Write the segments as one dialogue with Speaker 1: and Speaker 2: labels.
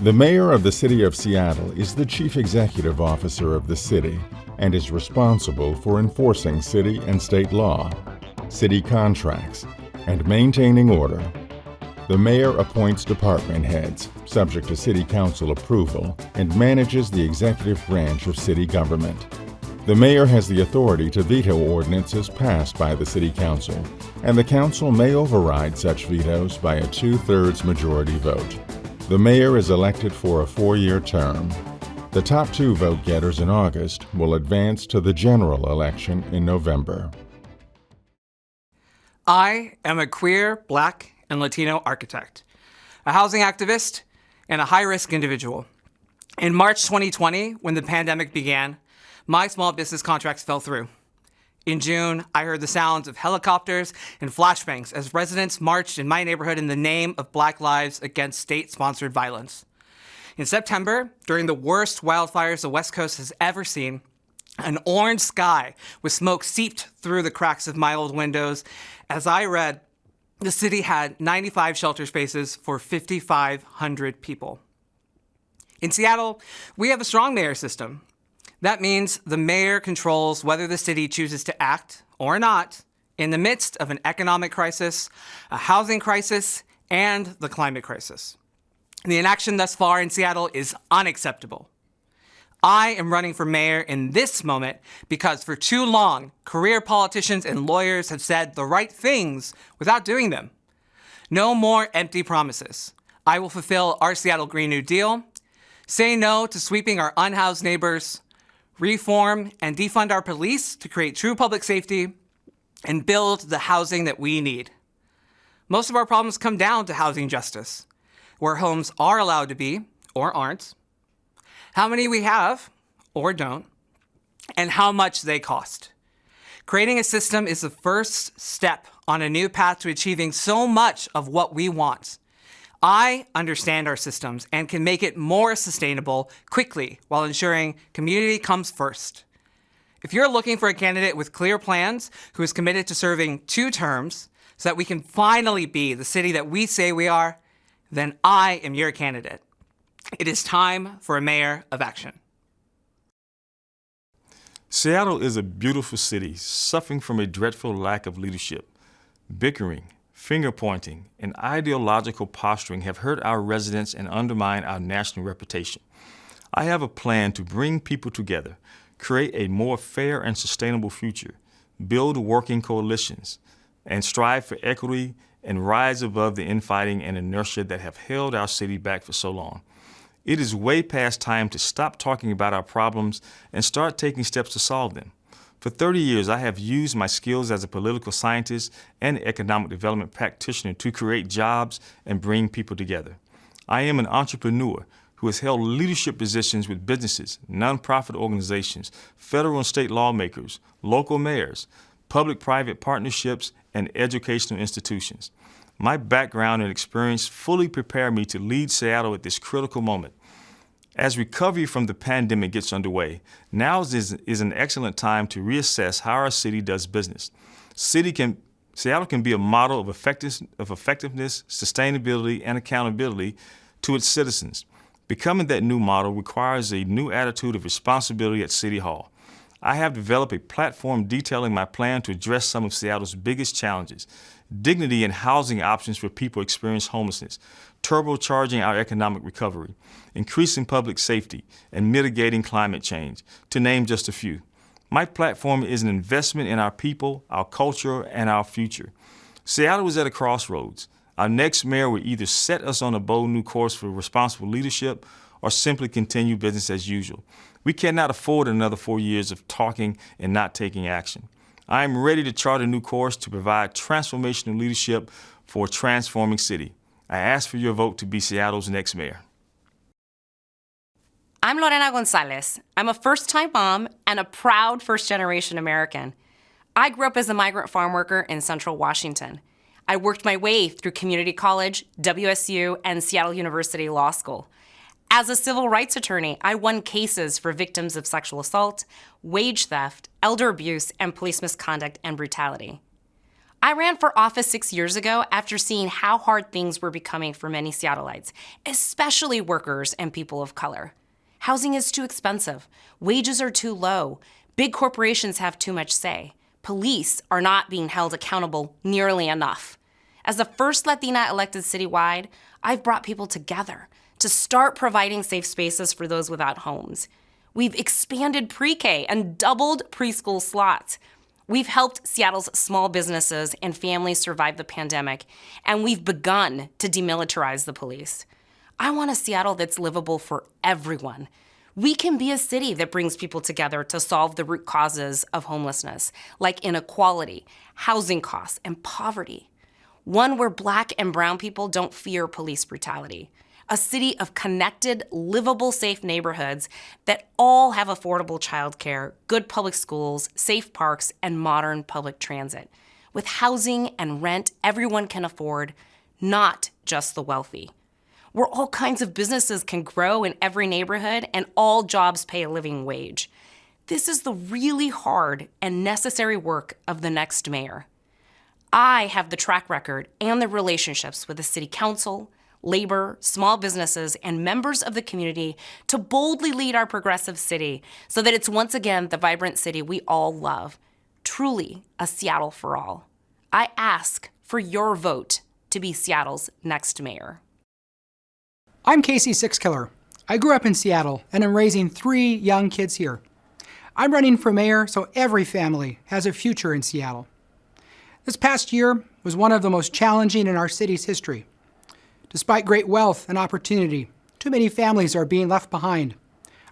Speaker 1: The mayor of the city of Seattle is the chief executive officer of the city and is responsible for enforcing city and state law, city contracts, and maintaining order. The mayor appoints department heads, subject to city council approval, and manages the executive branch of city government. The mayor has the authority to veto ordinances passed by the city council, and the council may override such vetoes by a 2/3 majority vote. The mayor is elected for a 4-year term. The top 2 vote-getters in August will advance to the general election in November.
Speaker 2: I am a queer, Black, and Latino architect, a housing activist, and a high-risk individual. In March 2020, when the pandemic began, my small business contracts fell through. In June, I heard the sounds of helicopters and flashbangs as residents marched in my neighborhood in the name of Black lives against state-sponsored violence. In September, during the worst wildfires the West Coast has ever seen, an orange sky with smoke seeped through the cracks of my old windows. As I read, the city had 95 shelter spaces for 5,500 people. In Seattle, we have a strong mayor system. That means the mayor controls whether the city chooses to act or not in the midst of an economic crisis, a housing crisis, and the climate crisis. The inaction thus far in Seattle is unacceptable. I am running for mayor in this moment because for too long, career politicians and lawyers have said the right things without doing them. No more empty promises. I will fulfill our Seattle Green New Deal, say no to sweeping our unhoused neighbors, reform and defund our police to create true public safety, and build the housing that we need. Most of our problems come down to housing justice, where homes are allowed to be or aren't, how many we have or don't, and how much they cost. Creating a system is the first step on a new path to achieving so much of what we want. I understand our systems and can make it more sustainable quickly while ensuring community comes first. If you're looking for a candidate with clear plans who is committed to serving 2 terms so that we can finally be the city that we say we are, then I am your candidate. It is time for a mayor of action.
Speaker 3: Seattle is a beautiful city suffering from a dreadful lack of leadership. Bickering, finger-pointing, and ideological posturing have hurt our residents and undermined our national reputation. I have a plan to bring people together, create a more fair and sustainable future, build working coalitions, and strive for equity and rise above the infighting and inertia that have held our city back for so long. It is way past time to stop talking about our problems and start taking steps to solve them. For 30 years, I have used my skills as a political scientist and economic development practitioner to create jobs and bring people together. I am an entrepreneur who has held leadership positions with businesses, nonprofit organizations, federal and state lawmakers, local mayors, public-private partnerships, and educational institutions. My background and experience fully prepare me to lead Seattle at this critical moment. As recovery from the pandemic gets underway, now is an excellent time to reassess how our city does business. Seattle can be a model of effectiveness, sustainability, and accountability to its citizens. Becoming that new model requires a new attitude of responsibility at City Hall. I have developed a platform detailing my plan to address some of Seattle's biggest challenges: dignity and housing options for people experiencing homelessness, turbocharging our economic recovery, increasing public safety, and mitigating climate change, to name just a few. My platform is an investment in our people, our culture, and our future. Seattle is at a crossroads. Our next mayor will either set us on a bold new course for responsible leadership or simply continue business as usual. We cannot afford another 4 years of talking and not taking action. I am ready to chart a new course to provide transformational leadership for a transforming city. I ask for your vote to be Seattle's next mayor.
Speaker 4: I'm Lorena Gonzalez. I'm a first-time mom and a proud first-generation American. I grew up as a migrant farm worker in Central Washington. I worked my way through community college, WSU, and Seattle University Law School. As a civil rights attorney, I won cases for victims of sexual assault, wage theft, elder abuse, and police misconduct and brutality. I ran for office 6 years ago after seeing how hard things were becoming for many Seattleites, especially workers and people of color. Housing is too expensive. Wages are too low. Big corporations have too much say. Police are not being held accountable nearly enough. As the first Latina elected citywide, I've brought people together to start providing safe spaces for those without homes. We've expanded pre-K and doubled preschool slots. We've helped Seattle's small businesses and families survive the pandemic, and we've begun to demilitarize the police. I want a Seattle that's livable for everyone. We can be a city that brings people together to solve the root causes of homelessness, like inequality, housing costs, and poverty. One where Black and brown people don't fear police brutality. A city of connected, livable, safe neighborhoods that all have affordable childcare, good public schools, safe parks, and modern public transit. With housing and rent everyone can afford, not just the wealthy. Where all kinds of businesses can grow in every neighborhood and all jobs pay a living wage. This is the really hard and necessary work of the next mayor. I have the track record and the relationships with the city council, labor, small businesses, and members of the community to boldly lead our progressive city so that it's once again the vibrant city we all love. Truly a Seattle for all. I ask for your vote to be Seattle's next mayor.
Speaker 5: I'm Casey SIXKILLER. I grew up in Seattle and am raising 3 young kids here. I'm running for mayor so every family has a future in Seattle. This past year was one of the most challenging in our city's history. Despite great wealth and opportunity, too many families are being left behind.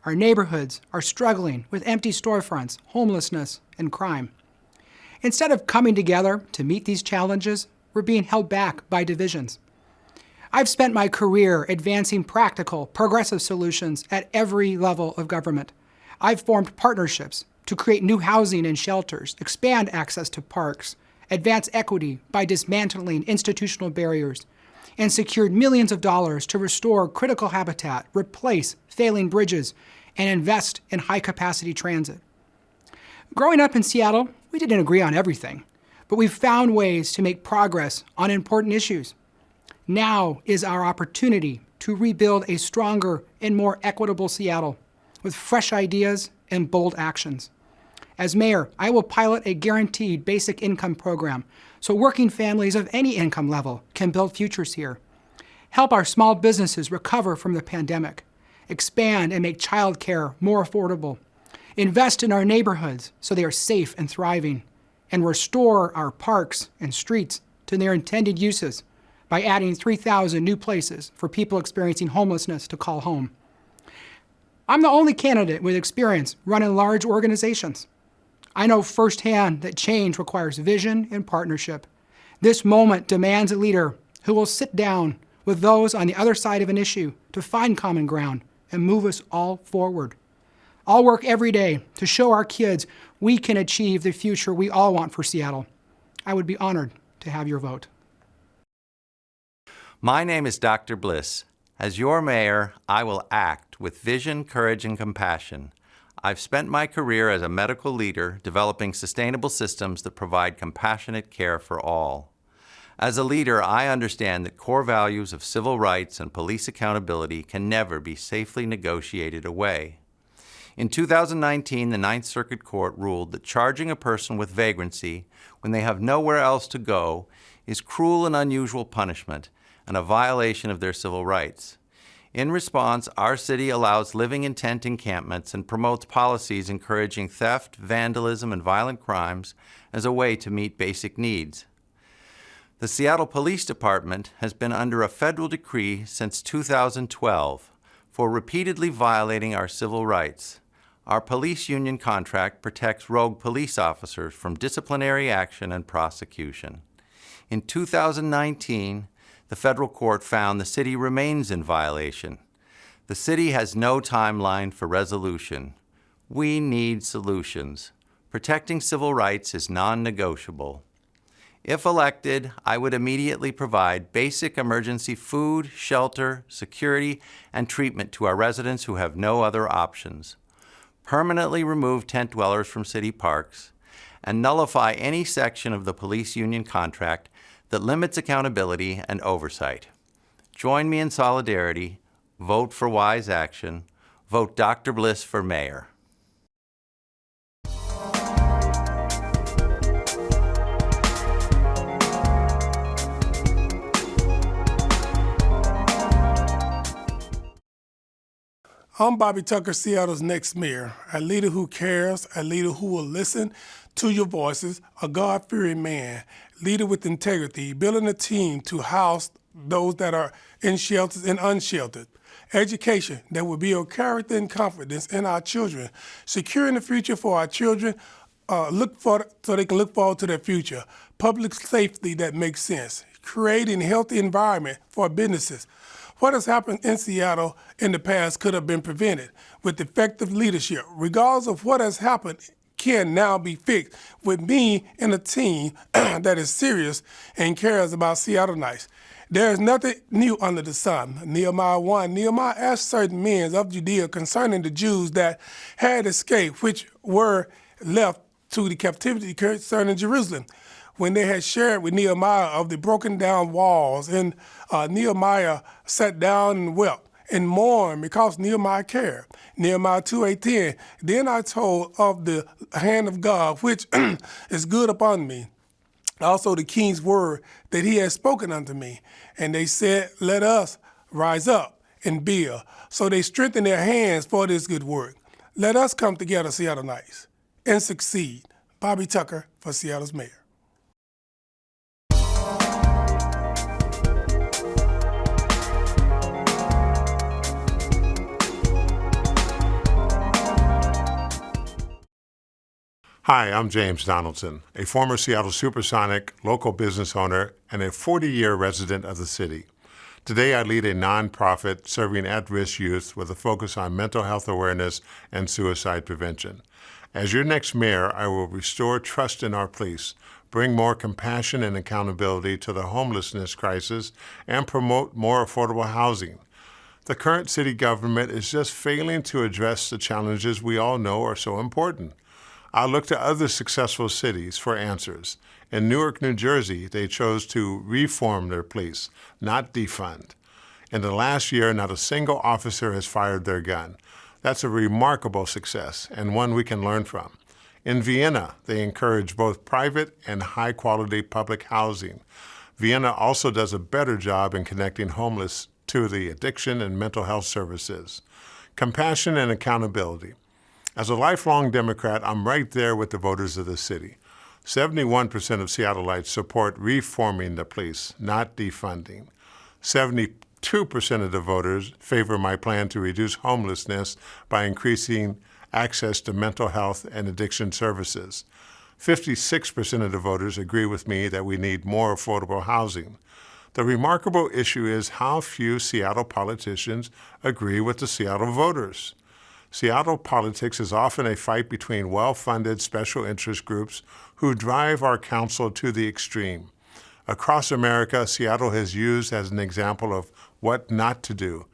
Speaker 5: Our neighborhoods are struggling with empty storefronts, homelessness, and crime. Instead of coming together to meet these challenges, we're being held back by divisions. I've spent my career advancing practical, progressive solutions at every level of government. I've formed partnerships to create new housing and shelters, expand access to parks, advance equity by dismantling institutional barriers, and secured millions of dollars to restore critical habitat, replace failing bridges, and invest in high-capacity transit. Growing up in Seattle, we didn't agree on everything, but we've found ways to make progress on important issues. Now is our opportunity to rebuild a stronger and more equitable Seattle with fresh ideas and bold actions. As mayor, I will pilot a guaranteed basic income program so working families of any income level can build futures here. Help our small businesses recover from the pandemic. Expand and make childcare more affordable. Invest in our neighborhoods so they are safe and thriving. And restore our parks and streets to their intended uses by adding 3,000 new places for people experiencing homelessness to call home. I'm the only candidate with experience running large organizations. I know firsthand that change requires vision and partnership. This moment demands a leader who will sit down with those on the other side of an issue to find common ground and move us all forward. I'll work every day to show our kids we can achieve the future we all want for Seattle. I would be honored to have your vote.
Speaker 6: My name is Dr. Bliss. As your mayor, I will act with vision, courage, and compassion. I've spent my career as a medical leader developing sustainable systems that provide compassionate care for all. As a leader, I understand that core values of civil rights and police accountability can never be safely negotiated away. In 2019, the Ninth Circuit Court ruled that charging a person with vagrancy when they have nowhere else to go is cruel and unusual punishment and a violation of their civil rights. In response, our city allows living in tent encampments and promotes policies encouraging theft, vandalism, and violent crimes as a way to meet basic needs. The Seattle Police Department has been under a federal decree since 2012 for repeatedly violating our civil rights. Our police union contract protects rogue police officers from disciplinary action and prosecution. In 2019, the federal court found the city remains in violation. The city has no timeline for resolution. We need solutions. Protecting civil rights is non-negotiable. If elected, I would immediately provide basic emergency food, shelter, security, and treatment to our residents who have no other options. Permanently remove tent dwellers from city parks, and nullify any section of the police union contract that limits accountability and oversight. Join me in solidarity. Vote for wise action. Vote Dr. Bliss for mayor.
Speaker 7: I'm Bobby Tucker, Seattle's next mayor, a leader who cares, a leader who will listen to your voices, a God-fearing man, leader with integrity, building a team to house those that are in shelters and unsheltered. Education that will build character and confidence in our children, securing the future for our children, so they can look forward to their future. Public safety that makes sense, creating a healthy environment for businesses. What has happened in Seattle in the past could have been prevented with effective leadership. Regardless of what has happened, can now be fixed with me and a team that is serious and cares about Seattle nice. There is nothing new under the sun. Nehemiah 1, Nehemiah asked certain men of Judea concerning the Jews that had escaped, which were left to the captivity concerning Jerusalem. When they had shared with Nehemiah of the broken down walls, and Nehemiah sat down and wept and mourned because Nehemiah cared. Nehemiah 2:8, then I told of the hand of God, which is good upon me, also the king's word that he has spoken unto me. And they said, let us rise up and build. So they strengthened their hands for this good work. Let us come together, Seattle nice, and succeed. Bobby Tucker for Seattle's mayor.
Speaker 8: Hi, I'm James Donaldson, a former Seattle Supersonic local business owner and a 40-year resident of the city. Today, I lead a nonprofit serving at-risk youth with a focus on mental health awareness and suicide prevention. As your next mayor, I will restore trust in our police, bring more compassion and accountability to the homelessness crisis, and promote more affordable housing. The current city government is just failing to address the challenges we all know are so important. I look to other successful cities for answers. In Newark, New Jersey, they chose to reform their police, not defund. In the last year, not a single officer has fired their gun. That's a remarkable success and one we can learn from. In Vienna, they encourage both private and high-quality public housing. Vienna also does a better job in connecting homeless to the addiction and mental health services. Compassion and accountability. As a lifelong Democrat, I'm right there with the voters of the city. 71% of Seattleites support reforming the police, not defunding. 72% of the voters favor my plan to reduce homelessness by increasing access to mental health and addiction services. 56% of the voters agree with me that we need more affordable housing. The remarkable issue is how few Seattle politicians agree with the Seattle voters. Seattle politics is often a fight between well-funded special interest groups who drive our council to the extreme. Across America, Seattle has used as an example of what not to do.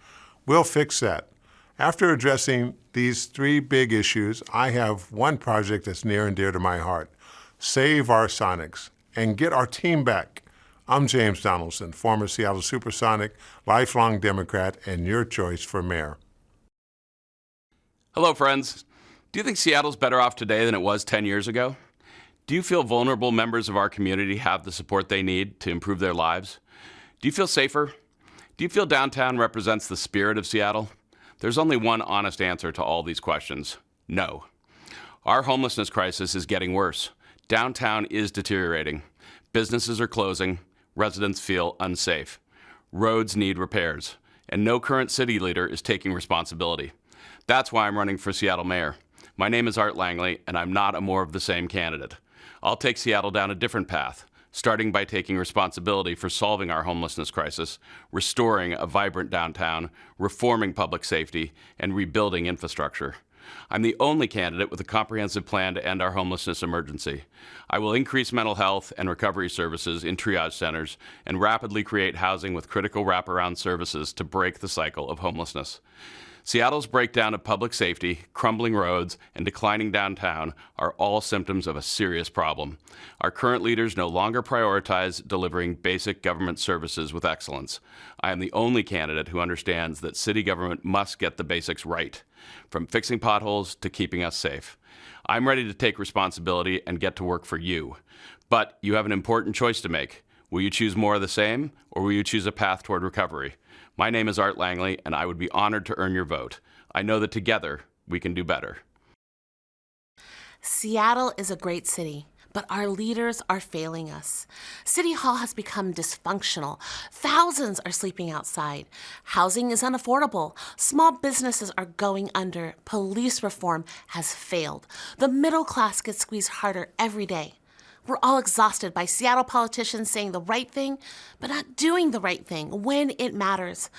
Speaker 8: We'll fix that. After addressing these three big issues, I have one project that's near and dear to my heart. Save our Sonics and get our team back. I'm James Donaldson, former Seattle Supersonic, lifelong Democrat, and your choice for mayor.
Speaker 9: Hello, friends. Do you think Seattle's better off today than it was 10 years ago? Do you feel vulnerable members of our community have the support they need to improve their lives? Do you feel safer? Do you feel downtown represents the spirit of Seattle? There's only one honest answer to all these questions: no. Our homelessness crisis is getting worse. Downtown is deteriorating. Businesses are closing. Residents feel unsafe. Roads need repairs. And no current city leader is taking responsibility. That's why I'm running for Seattle mayor. My name is Art Langley, and I'm not a more of the same candidate. I'll take Seattle down a different path, starting by taking responsibility for solving our homelessness crisis, restoring a vibrant downtown, reforming public safety, and rebuilding infrastructure. I'm the only candidate with a comprehensive plan to end our homelessness emergency. I will increase mental health and recovery services in triage centers and rapidly create housing with critical wraparound services to break the cycle of homelessness. Seattle's breakdown of public safety, crumbling roads, and declining downtown are all symptoms of a serious problem. Our current leaders no longer prioritize delivering basic government services with excellence. I am the only candidate who understands that city government must get the basics right, from fixing potholes to keeping us safe. I'm ready to take responsibility and get to work for you. But you have an important choice to make. Will you choose more of the same, or will you choose a path toward recovery? My name is Art Langley, and I would be honored to earn your vote. I know that together, we can do better.
Speaker 10: Seattle is a great city, but our leaders are failing us. City Hall has become dysfunctional. Thousands are sleeping outside. Housing is unaffordable. Small businesses are going under. Police reform has failed. The middle class gets squeezed harder every day. We're all exhausted by Seattle politicians saying the right thing, but not doing the right thing when it matters.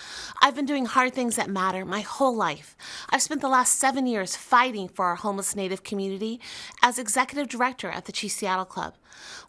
Speaker 10: I've been doing hard things that matter my whole life. I've spent the last 7 years fighting for our homeless Native community as executive director at the Chief Seattle Club.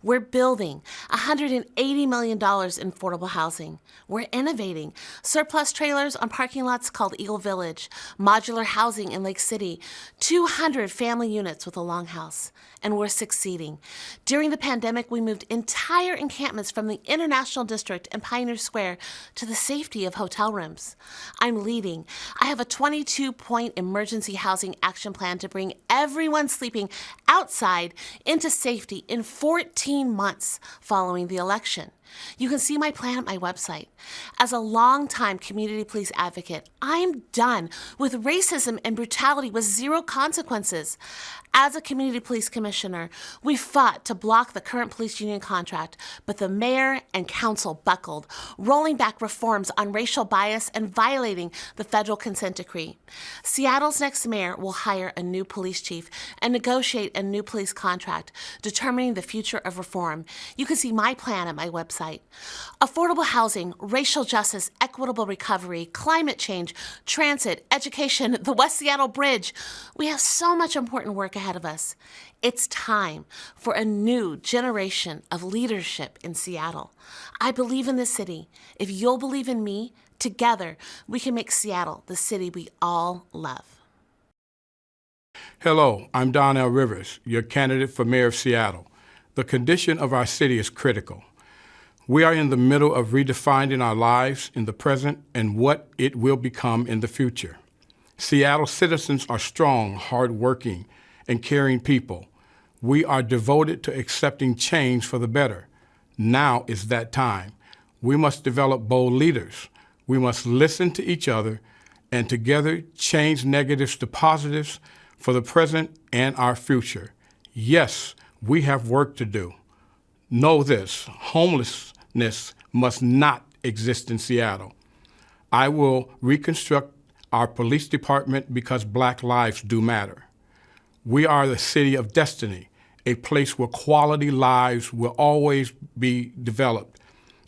Speaker 10: We're building $180 million in affordable housing. We're innovating. Surplus trailers on parking lots called Eagle Village, modular housing in Lake City, 200 family units with a longhouse. And we're succeeding. During the pandemic, we moved entire encampments from the International District and Pioneer Square to the safety of hotel rooms. I'm leading. I have a 22-point emergency housing action plan to bring everyone sleeping outside into safety in 14 months following the election. You can see my plan at my website. As a longtime community police advocate, I'm done with racism and brutality with zero consequences. As a community police commissioner, we fought to block the current police union contract, but the mayor and council buckled, rolling back reforms on racial bias and violating the federal consent decree. Seattle's next mayor will hire a new police chief and negotiate a new police contract, determining the future of reform. You can see my plan at my website. Affordable housing, racial justice, equitable recovery, climate change, transit, education, the West Seattle Bridge. We have so much important work ahead of us. It's time for a new generation of leadership in Seattle. I believe in this city. If you'll believe in me, together we can make Seattle the city we all love.
Speaker 11: Hello, I'm Donnell Rivers, your candidate for mayor of Seattle. The condition of our city is critical. We are in the middle of redefining our lives in the present and what it will become in the future. Seattle citizens are strong, hardworking, and caring people. We are devoted to accepting change for the better. Now is that time. We must develop bold leaders. We must listen to each other and together change negatives to positives for the present and our future. Yes, we have work to do. Know this, homelessness must not exist in Seattle. I will reconstruct our police department because Black lives do matter. We are the city of destiny, a place where quality lives will always be developed.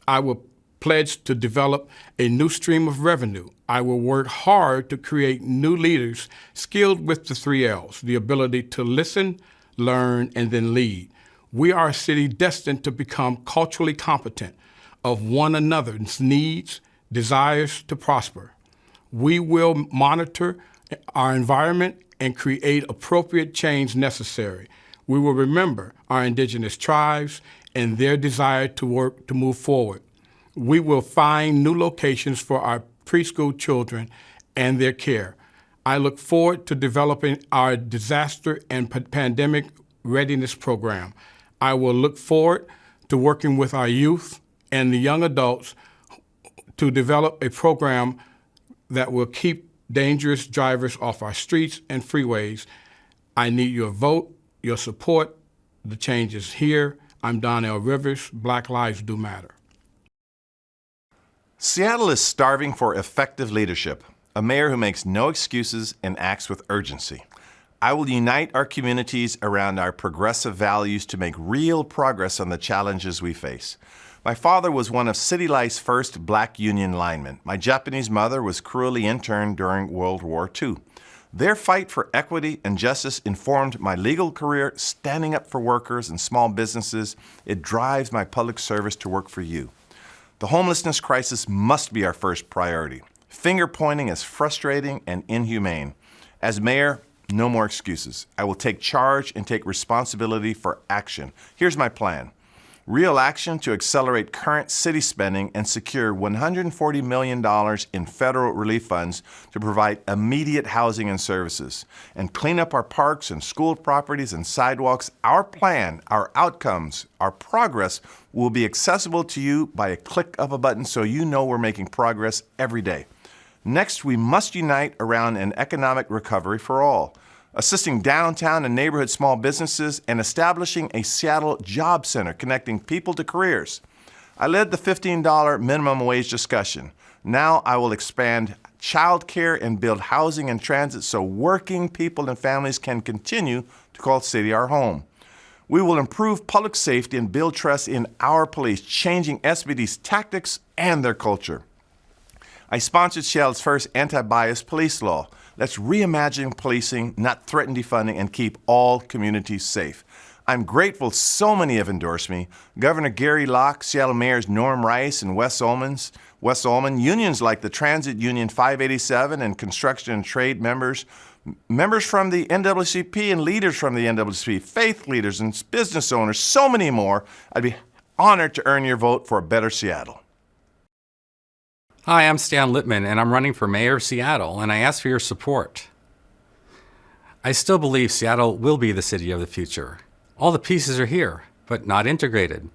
Speaker 11: I will pledge to develop a new stream of revenue. I will work hard to create new leaders skilled with the 3 L's, the ability to listen, learn, and then lead. We are a city destined to become culturally competent of one another's needs, desires to prosper. We will monitor our environment and create appropriate change necessary. We will remember our indigenous tribes and their desire to work to move forward. We will find new locations for our preschool children and their care. I look forward to developing our disaster and pandemic readiness program. I will look forward to working with our youth and the young adults to develop a program that will keep dangerous drivers off our streets and freeways. I need your vote, your support. The change is here. I'm Donnell Rivers. Black lives do matter.
Speaker 12: Seattle is starving for effective leadership, a mayor who makes no excuses and acts with urgency. I will unite our communities around our progressive values to make real progress on the challenges we face. My father was one of City Life's first Black union linemen. My Japanese mother was cruelly interned during World War II. Their fight for equity and justice informed my legal career, standing up for workers and small businesses. It drives my public service to work for you. The homelessness crisis must be our first priority. Finger pointing is frustrating and inhumane. As mayor, no more excuses. I will take charge and take responsibility for action. Here's my plan. Real action to accelerate current city spending and secure $140 million in federal relief funds to provide immediate housing and services, and clean up our parks and school properties and sidewalks. Our plan, our outcomes, our progress will be accessible to you by a click of a button so you know we're making progress every day. Next, we must unite around an economic recovery for all, assisting downtown and neighborhood small businesses, and establishing a Seattle Job Center connecting people to careers. I led the $15 minimum wage discussion. Now I will expand childcare and build housing and transit so working people and families can continue to call the city our home. We will improve public safety and build trust in our police, changing SBD's tactics and their culture. I sponsored Seattle's first anti-bias police law. Let's reimagine policing, not threaten defunding, and keep all communities safe. I'm grateful so many have endorsed me. Governor Gary Locke, Seattle Mayors Norm Rice and Wes Ullman, unions like the Transit Union 587 and construction and trade members from the NAACP and leaders from the NAACP, faith leaders and business owners, so many more. I'd be honored to earn your vote for a better Seattle.
Speaker 13: Hi, I'm Stan Lippman, and I'm running for mayor of Seattle, and I ask for your support. I still believe Seattle will be the city of the future. All the pieces are here, but not integrated.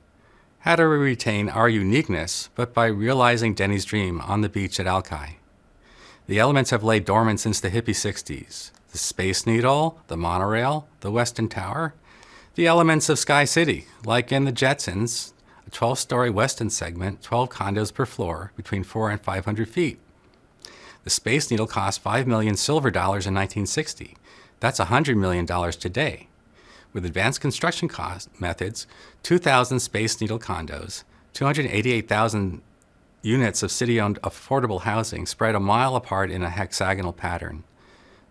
Speaker 13: How do we retain our uniqueness, but by realizing Denny's dream on the beach at Alki? The elements have laid dormant since the hippie 60s. The Space Needle, the monorail, the Westin Tower, the elements of Sky City, like in the Jetsons, a 12-story Westin segment, 12 condos per floor, between 400 and 500 feet. The Space Needle cost $5 million silver dollars in 1960. That's $100 million today. With advanced construction methods, 2,000 Space Needle condos, 288,000 units of city-owned affordable housing spread a mile apart in a hexagonal pattern.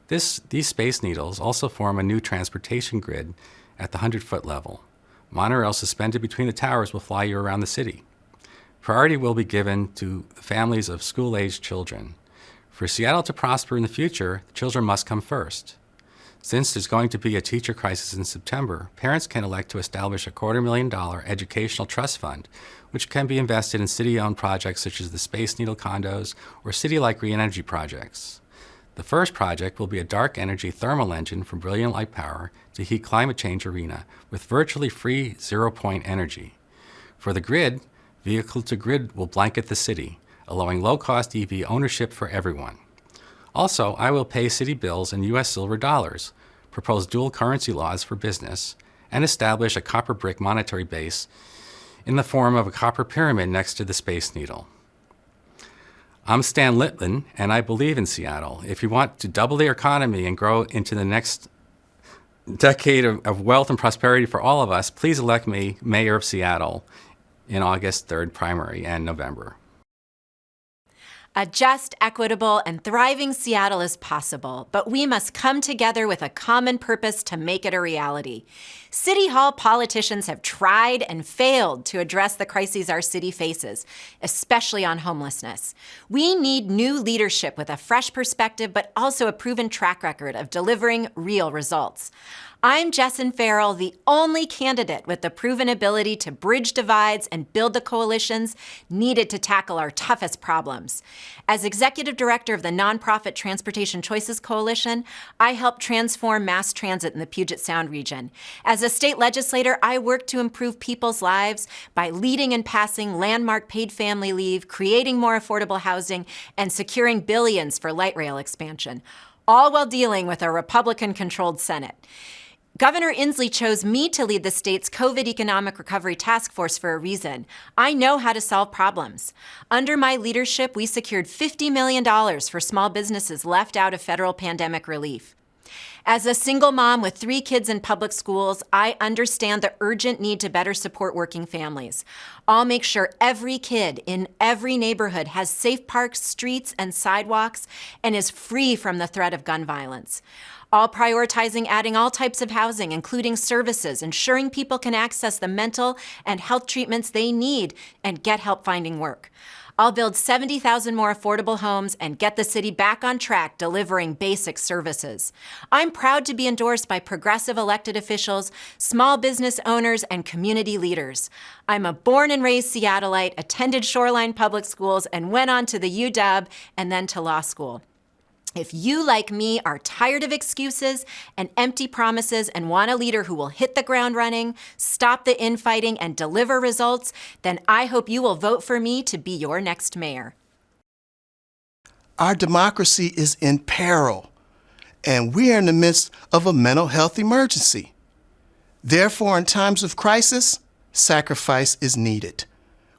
Speaker 13: These Space Needles also form a new transportation grid at the 100-foot level. Monorails suspended between the towers will fly you around the city. Priority will be given to the families of school-aged children. For Seattle to prosper in the future, the children must come first. Since there's going to be a teacher crisis in September, parents can elect to establish a $250,000 educational trust fund, which can be invested in city-owned projects such as the Space Needle condos or city-like green energy projects. The first project will be a dark energy thermal engine from Brilliant Light Power to heat climate change arena with virtually free zero-point energy. For the grid, vehicle-to-grid will blanket the city, allowing low-cost EV ownership for everyone. Also, I will pay city bills in U.S. silver dollars, propose dual currency laws for business, and establish a copper brick monetary base in the form of a copper pyramid next to the Space Needle. I'm Stan Lippman, and I believe in Seattle. If you want to double the economy and grow into the next decade of wealth and prosperity for all of us, please elect me mayor of Seattle in August 3rd primary and November.
Speaker 14: A just, equitable, and thriving Seattle is possible, but we must come together with a common purpose to make it a reality. City Hall politicians have tried and failed to address the crises our city faces, especially on homelessness. We need new leadership with a fresh perspective, but also a proven track record of delivering real results. I'm JESSYN Farrell, the only candidate with the proven ability to bridge divides and build the coalitions needed to tackle our toughest problems. As executive director of the nonprofit Transportation Choices Coalition, I help transform mass transit in the Puget Sound region. As a state legislator, I work to improve people's lives by leading and passing landmark paid family leave, creating more affordable housing, and securing billions for light rail expansion, all while dealing with a Republican-controlled Senate. Governor Inslee chose me to lead the state's COVID Economic Recovery Task Force for a reason. I know how to solve problems. Under my leadership, we secured $50 million for small businesses left out of federal pandemic relief. As a single mom with 3 kids in public schools, I understand the urgent need to better support working families. I'll make sure every kid in every neighborhood has safe parks, streets, and sidewalks, and is free from the threat of gun violence. All prioritizing adding all types of housing, including services, ensuring people can access the mental and health treatments they need and get help finding work. I'll build 70,000 more affordable homes and get the city back on track delivering basic services. I'm proud to be endorsed by progressive elected officials, small business owners, and community leaders. I'm a born and raised Seattleite, attended Shoreline Public Schools, and went on to the UW and then to law school. If you, like me, are tired of excuses and empty promises and want a leader who will hit the ground running, stop the infighting, and deliver results, then I hope you will vote for me to be your next mayor.
Speaker 15: Our democracy is in peril, and we are in the midst of a mental health emergency. Therefore, in times of crisis, sacrifice is needed,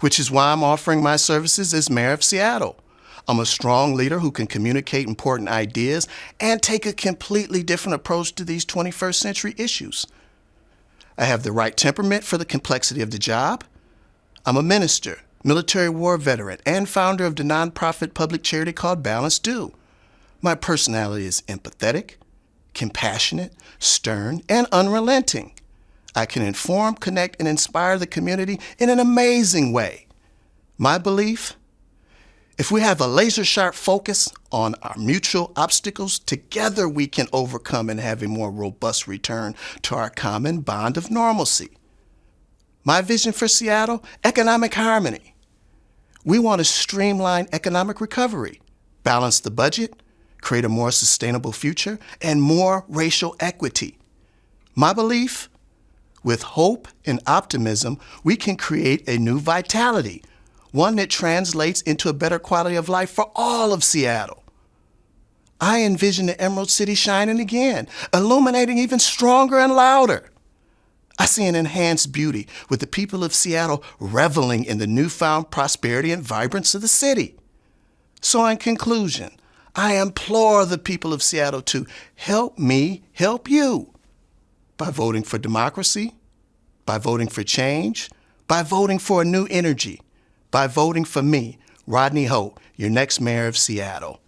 Speaker 15: which is why I'm offering my services as mayor of Seattle. I'm a strong leader who can communicate important ideas and take a completely different approach to these 21st century issues. I have the right temperament for the complexity of the job. I'm a minister, military war veteran, and founder of the nonprofit public charity called Balance Due. My personality is empathetic, compassionate, stern, and unrelenting. I can inform, connect, and inspire the community in an amazing way. My belief: if we have a laser-sharp focus on our mutual obstacles, together we can overcome and have a more robust return to our common bond of normalcy. My vision for Seattle: economic harmony. We want to streamline economic recovery, balance the budget, create a more sustainable future, and more racial equity. My belief: with hope and optimism, we can create a new vitality, one that translates into a better quality of life for all of Seattle. I envision the Emerald City shining again, illuminating even stronger and louder. I see an enhanced beauty with the people of Seattle reveling in the newfound prosperity and vibrance of the city. So in conclusion, I implore the people of Seattle to help me help you by voting for democracy, by voting for change, by voting for a new energy, by voting for me, Rodney Holt, your next mayor of Seattle.